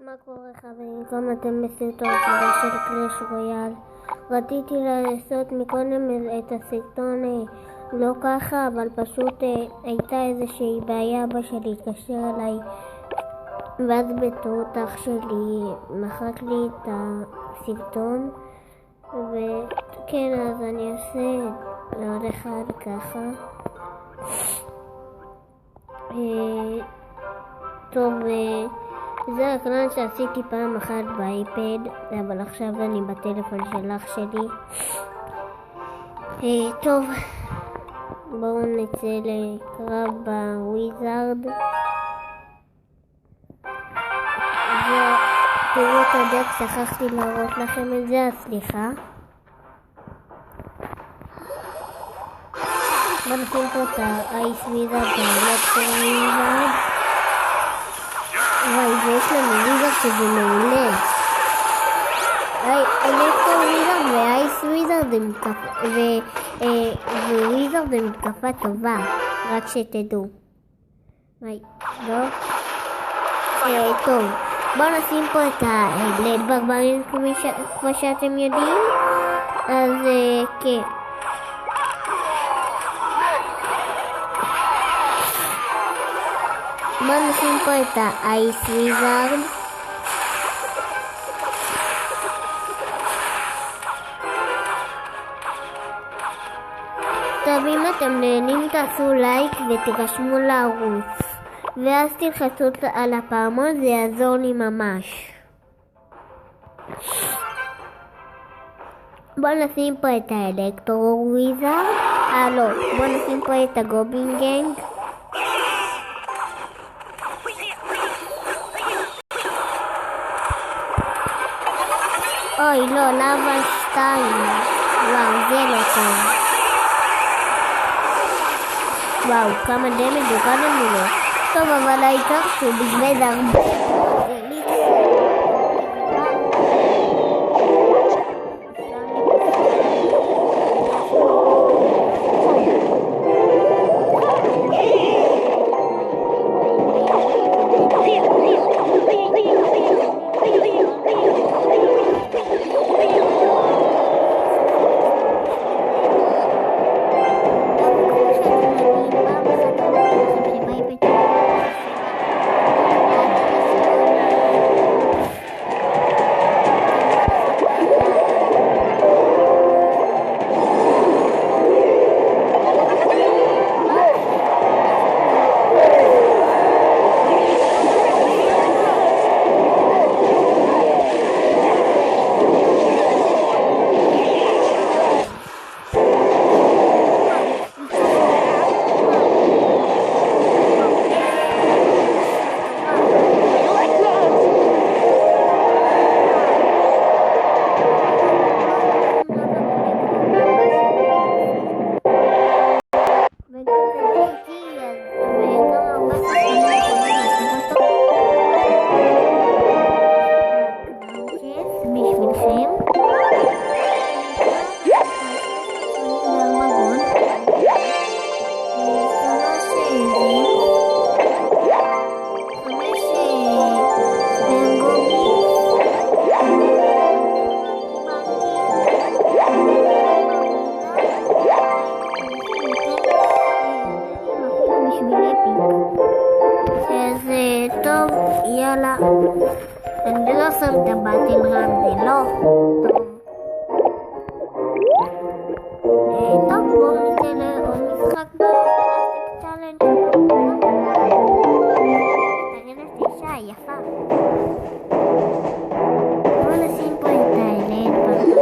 מה קורה חברים? גם אתם בסרטון חדש של קלאש רויאל. רציתי לעשות מקודם את הסרטון לא ככה, אבל פשוט הייתה איזושהי בעיה אבא שלי התקשר אליי, ואז בטעות אח שלי מחק לי את הסרטון, וכן, אז אני אעשה עוד אחד ככה. טוב, זה הקלן שעשיתי פעם אחת באייפד, אבל עכשיו אני בטלפון של אח שלי. טוב, בואו נצא לקרב בוויזארד. תראו את הדק, שכחתי להראות לכם את זה, סליחה. בואו נשים פה את האייס וויזארד, את האלקטרו וויזארד. וואי, ויש לנו וויזארד שזה מעולה. אלקטרו וויזארד ואייס וויזארד וויזארד זה מתקפה טובה, רק שתדעו. וואי, לא? טוב, בואו נשים פה את הבלד ברברים כמו שאתם יודעים. אז כן, בואו נשים פה את האייס וויזארד. טוב, אם אתם נהנים תעשו לייק ותירשמו לערוץ, ואז תלחצו על הפעמון, זה יעזור לי ממש. בואו נשים פה את האלקטרו וויזארד. לא, בואו נשים פה את הגובלין גנג. אוי לא, לבה 2. וואו, זה לא טוב. וואו, כמה דמג הורדנו לו. טוב, אבל העיקר שהוא בזבז הרבה. טוב, יאללה. אני לא שם את הבטל רן, זה לא. טוב, בואו נצא לעוד משחק בקלאסיק צ'אלנג'. תראה אישה יפה. בואו נשים פה את האלן בבית.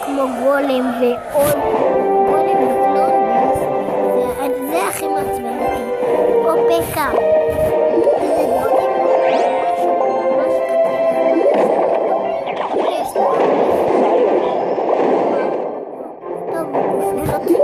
כמו גולם ועוד גולם וקלון, זה הכי מעצבן אותי, או פקה. וזה דברים ממש טוב, הוא גופן אותי.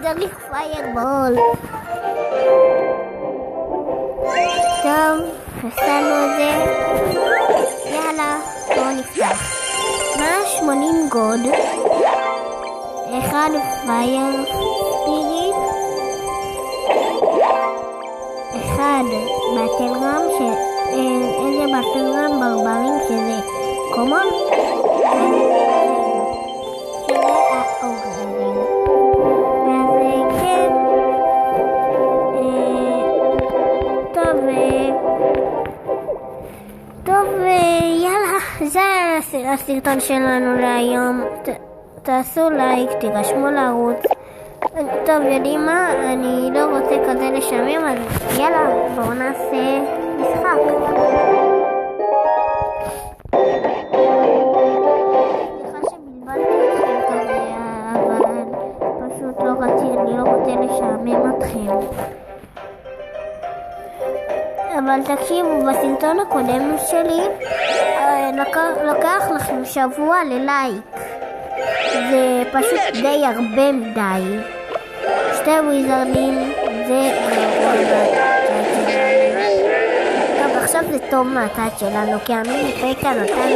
צריך פיירבול. טוב, עשינו את זה. יאללה, בואו נפתח. 180 גוד. 1 פייר ספיריט. 1 בטלגרם, איזה בטלגרם ברברים שזה קומון. טוב, יאללה, זה הסרטון שלנו להיום. תעשו לייק, תירשמו לערוץ. טוב, יודעים מה? אני לא רוצה כזה לשמם, אז יאללה, בואו נעשה משחק. סליחה שבלבלתי אתכם כזה, אבל פשוט לא רציתי, אני לא רוצה לשמם אתכם. אבל תקשיבו, בסרטון הקודם שלי לקח לכם שבוע ללייק. זה פשוט די הרבה מדי. 2 וויזרדים זה גרוע מהצד שלנו. טוב, עכשיו זה טוב מהצד שלנו, כי המיני פקה נותן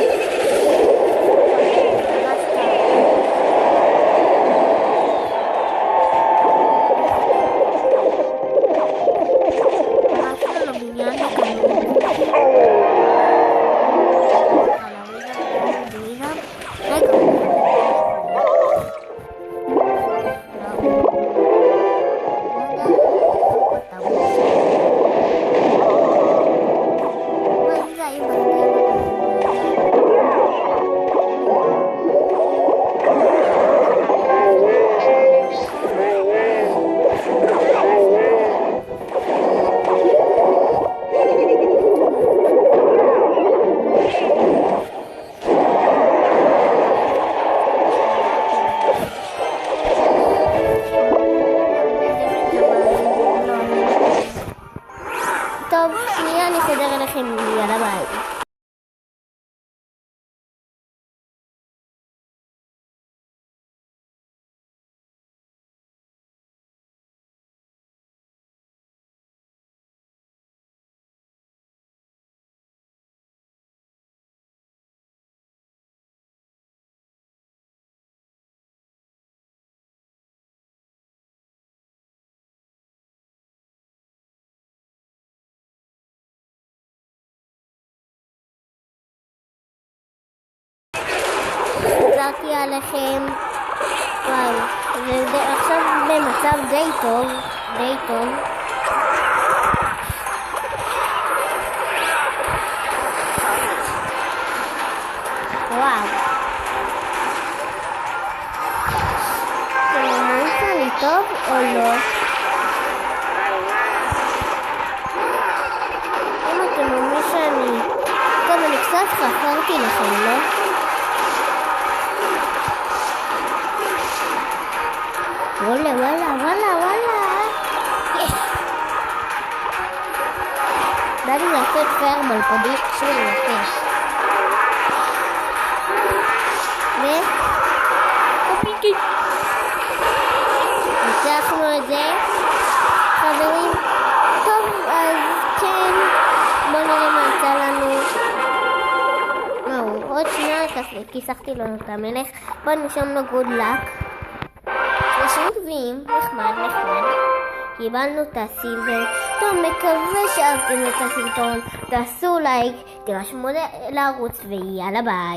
ויתרתי עליכם. וואי, זה עכשיו במצב די טוב, די טוב. וואו. אתם אומרים שאני טוב או לא? אם אתם אומרים שאני... טוב, אני קצת חפרתי לכם, לא? וואלה, וואלה, וואלה, וואלה. יש! בא לי לעשות פרמל פה בלי קשור לנפש. ופיקי. ניצחנו את זה. חברים, טוב, אז כן. בואו נראה מה יצא לנו. עוד שנייה כיסחתי לו את המלך. בואו נשום לו גוד לק. 30 גביעים, נחמד, נחמד. קיבלנו את הסילבר. טוב, מקווה שאהבתם את הסרטון. תעשו לייק, תירשמו לערוץ ויאללה ביי.